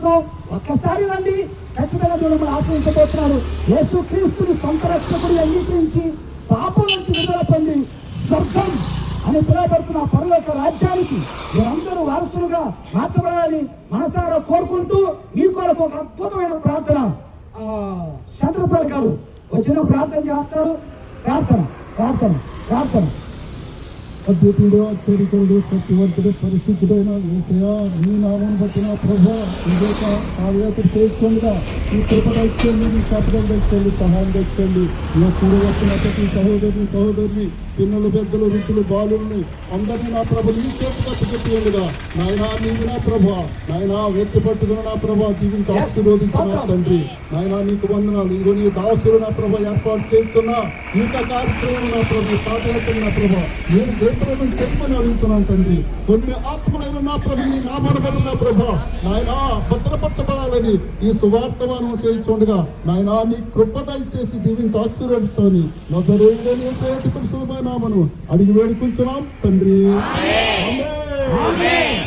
కోసం ఒక్కసారి రండి, ఖచ్చితంగా మిమ్మల్ని ఆశ్రయించబోతున్నాడు. యేసు క్రీస్తుని సొంత రక్షకుడు అంగీకరించి పాపం నుంచి విడుదల పొంది స్వర్గం అని పిలువబడుతున్న పరలోక రాజ్యానికి మీరందరూ వారసులుగా మార్చబడాలని మనసారా కోరుకుంటూ మీ కొరకు ఒక అద్భుతమైన ప్రార్థన చంద్రపాల్ గారు వచ్చిన ప్రార్థన చేస్తారు. ప్రార్థన ప్రార్థన ప్రార్థన. అద్భుతుడు, అత్యధికుడు, సత్యవంతుడు, పరిశుద్ధుడైన యేసయ్యా, నీ నామం బట్టిన ప్రభా ఇదేక కార్యాచరణ చేస్తుండగా ఈ కృప తెచ్చండి, నీ శాపం తెచ్చండి, సహాయం తెచ్చండి. ఇలా కూడి వచ్చిన ప్రతి సహోదరిని పిల్లలు, పెద్దలు, వృద్ధులు, బాలుల్ని అందరినీ నా ప్రభ నీ చేతిగా పెట్టుగా నాయనా, నీవు నా ప్రభా నాయనా వెత్తి పట్టుకున్న నా ప్రభా జీవించి ఆశీర్వదించిన తండ్రి నాయనా, నీకు వందనాలు. ఇదిగో నీ దాసులు నా ప్రభ ఏర్పాటు చేస్తున్న ఈ కార్యక్రమం నా ప్రభు సాధన నా ప్రభ నేను జయప్రదం చెప్పని అడుగుతున్నాను తండ్రి. కొన్ని ఆత్మలైన నా ప్రభు నీ నామాన బట్టి నా ప్రభ నాయనా భద్రపరచబడాలని ఈ సువార్తమానం చేయించుండగా నాయనా నీ కృప దయచేసి దీవించి ఆశీర్వదిస్తాను. నజరేయుడైన నామను అడిగి వేడుకుంటున్నాం తండ్రి. ఆమెన్.